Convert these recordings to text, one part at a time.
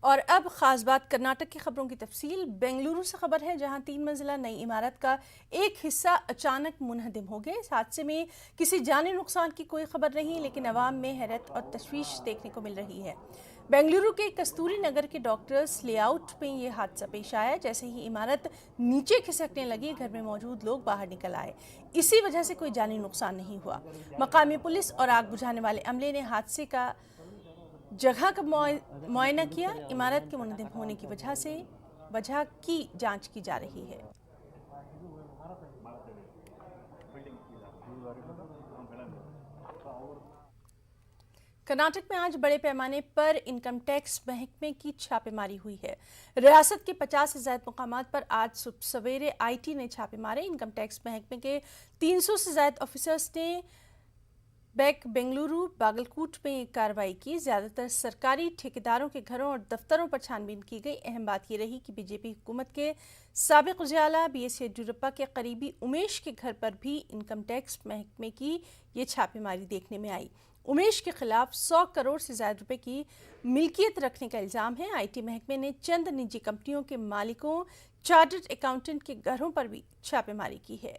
اور اب خاص بات کرناٹک کی خبروں کی تفصیل۔ بنگلورو سے خبر ہے جہاں 3 منزلہ نئی عمارت کا ایک حصہ اچانک منہدم ہو گئے۔ اس حادثے میں کسی جانی نقصان کی کوئی خبر نہیں، لیکن عوام میں حیرت اور تشویش دیکھنے کو مل رہی ہے۔ بنگلورو کے کستوری نگر کے ڈاکٹرز لے آؤٹ میں یہ حادثہ پیش آیا۔ جیسے ہی عمارت نیچے کھسکنے لگی، گھر میں موجود لوگ باہر نکل آئے۔ اسی وجہ سے کوئی جانی نقصان نہیں ہوا۔ مقامی پولیس اور آگ بجھانے والے عملے نے حادثے کا جگہ کا معائنہ کیا۔ عمارت کے منہدم ہونے کی وجہ کی جانچ کی جا رہی ہے۔ کرناٹک میں آج بڑے پیمانے پر انکم ٹیکس محکمے کی چھاپے ماری ہوئی ہے۔ ریاست کے 50 سے زائد مقامات پر آج سویرے آئی ٹی نے چھاپے مارے۔ انکم ٹیکس محکمے کے 300 سے زائد آفیسرز نے بنگلورو، باگلکوٹ میں کارروائی کی۔ زیادہ تر سرکاری ٹھیکیداروں کے گھروں اور دفتروں پر چھان بین کی گئی۔ اہم بات یہ رہی کہ بی جے پی حکومت کے سابق وزیر اعلیٰ بی ایس یڈیورپا کے قریبی امیش کے گھر پر بھی انکم ٹیکس محکمے کی یہ چھاپے ماری دیکھنے میں آئی۔ امیش کے خلاف 100 کروڑ سے زائد روپے کی ملکیت رکھنے کا الزام ہے۔ آئی ٹی محکمے نے چند نجی کمپنیوں کے مالکوں، چارٹرڈ اکاؤنٹنٹ کے گھروں پر بھی چھاپے ماری کی ہے۔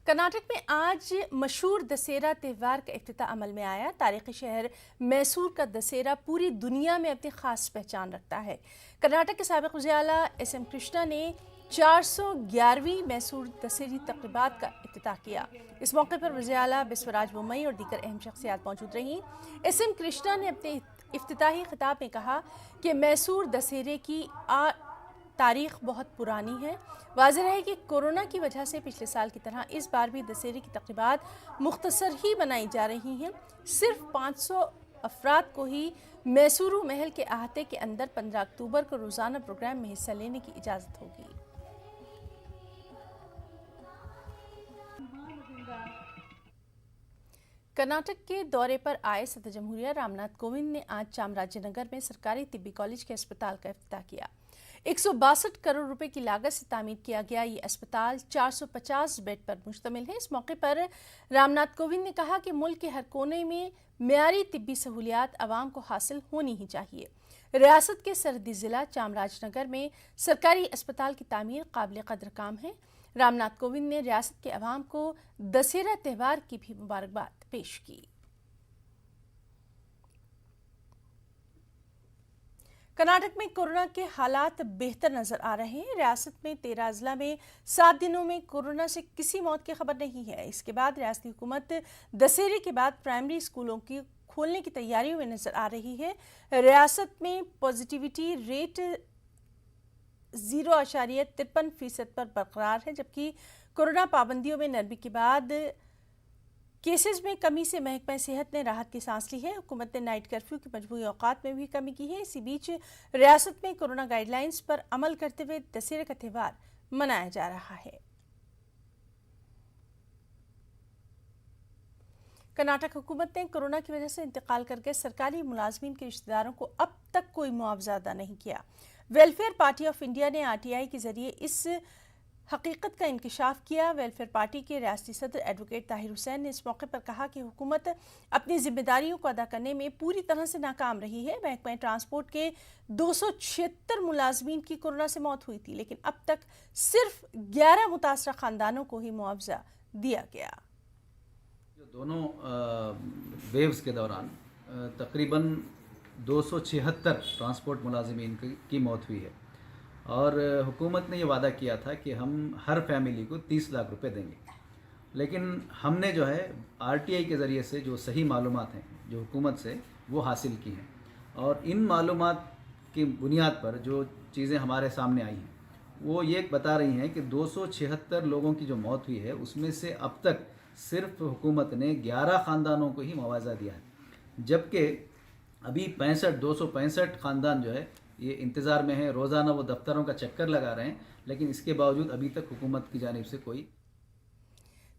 کرناٹک میں آج مشہور دسہرہ تہوار کا افتتاح عمل میں آیا۔ تاریخی شہر میسور کا دسہرہ پوری دنیا میں اپنی خاص پہچان رکھتا ہے۔ کرناٹک کے سابق وزیر اعلیٰ ایس ایم کرشنا نے 411ویں میسور دسہری تقریبات کا افتتاح کیا۔ اس موقع پر وزیر اعلیٰ بسوراج بومئی اور دیگر اہم شخصیات موجود رہیں۔ ایس ایم کرشنا نے اپنے افتتاحی خطاب میں کہا کہ میسور دسہرے کی تاریخ بہت پرانی ہے۔ واضح ہے کہ کورونا کی وجہ سے پچھلے سال کی طرح اس بار بھی دسہرے کی تقریبات مختصر ہی بنائی جا رہی ہیں۔ صرف 500 افراد کو ہی میسورو محل کے احاطے کے اندر 15 اکتوبر کو روزانہ پروگرام میں حصہ لینے کی اجازت ہوگی۔ کرناٹک کے دورے پر آئے صدر جمہوریہ رام ناتھ کووند نے آج چامراجیہ نگر میں سرکاری طبی کالج کے اسپتال کا افتتاح کیا۔ 162 کروڑ روپے کی لاگت سے تعمیر کیا گیا یہ اسپتال 450 بیڈ پر مشتمل ہے۔ اس موقع پر رام ناتھ کووند نے کہا کہ ملک کے ہر کونے میں معیاری طبی سہولیات عوام کو حاصل ہونی ہی چاہیے۔ ریاست کے سرحدی ضلع چامراج نگر میں سرکاری اسپتال کی تعمیر قابل قدر کام ہے۔ رام ناتھ کووند نے ریاست کے عوام کو دسہرہ تہوار کی بھی مبارکباد پیش کی۔ کرناٹک میں کورونا کے حالات بہتر نظر آ رہے ہیں۔ ریاست میں 13 اضلاع میں 7 دنوں میں کورونا سے کسی موت کی خبر نہیں ہے۔ اس کے بعد ریاستی حکومت دسہرے کے بعد پرائمری اسکولوں کی کھولنے کی تیاریوں میں نظر آ رہی ہے۔ ریاست میں پازیٹیوٹی ریٹ 0.53% پر برقرار ہے، جبکہ کورونا پابندیوں میں نرمی کے بعد کیسز میں کمی سے محکمہ صحت نے راحت کی سانس لی ہے۔ حکومت نے نائٹ کرفیو کی مجموعی اوقات میں بھی کمی کی ہے۔ اسی بیچ ریاست میں کورونا گائیڈ لائنز پر عمل کرتے ہوئے دسہرے کا تہوار منایا جا رہا ہے۔ کرناٹک حکومت نے کورونا کی وجہ سے انتقال کر گئے سرکاری ملازمین کے رشتہ داروں کو اب تک کوئی معاوضہ ادا نہیں کیا۔ ویلفیئر پارٹی آف انڈیا نے آر ٹی آئی کے ذریعے اس حقیقت کا انکشاف کیا۔ ویلفیئر پارٹی کے ریاستی صدر ایڈوکیٹ طاہر حسین نے اس موقع پر کہا کہ حکومت اپنی ذمہ داریوں کو ادا کرنے میں پوری طرح سے ناکام رہی ہے۔ محکمہ ٹرانسپورٹ کے 276 ملازمین کی کورونا سے موت ہوئی تھی، لیکن اب تک صرف 11 متاثرہ خاندانوں کو ہی معاوضہ دیا گیا۔ دونوں ویوز کے دوران تقریباً 276 ٹرانسپورٹ ملازمین کی موت ہوئی ہے، اور حکومت نے یہ وعدہ کیا تھا کہ ہم ہر فیملی کو 30 لاکھ روپے دیں گے، لیکن ہم نے جو ہے آر ٹی آئی کے ذریعے سے جو صحیح معلومات ہیں جو حکومت سے وہ حاصل کی ہیں، اور ان معلومات کی بنیاد پر جو چیزیں ہمارے سامنے آئی ہیں وہ یہ بتا رہی ہیں کہ 276 لوگوں کی جو موت ہوئی ہے اس میں سے اب تک صرف حکومت نے 11 خاندانوں کو ہی معاوضہ دیا ہے، جبکہ ابھی 265 خاندان جو ہے یہ انتظار میں ہیں۔ روزانہ وہ دفتروں کا چکر لگا رہے ہیں، لیکن اس کے باوجود ابھی تک حکومت کی جانب سے کوئی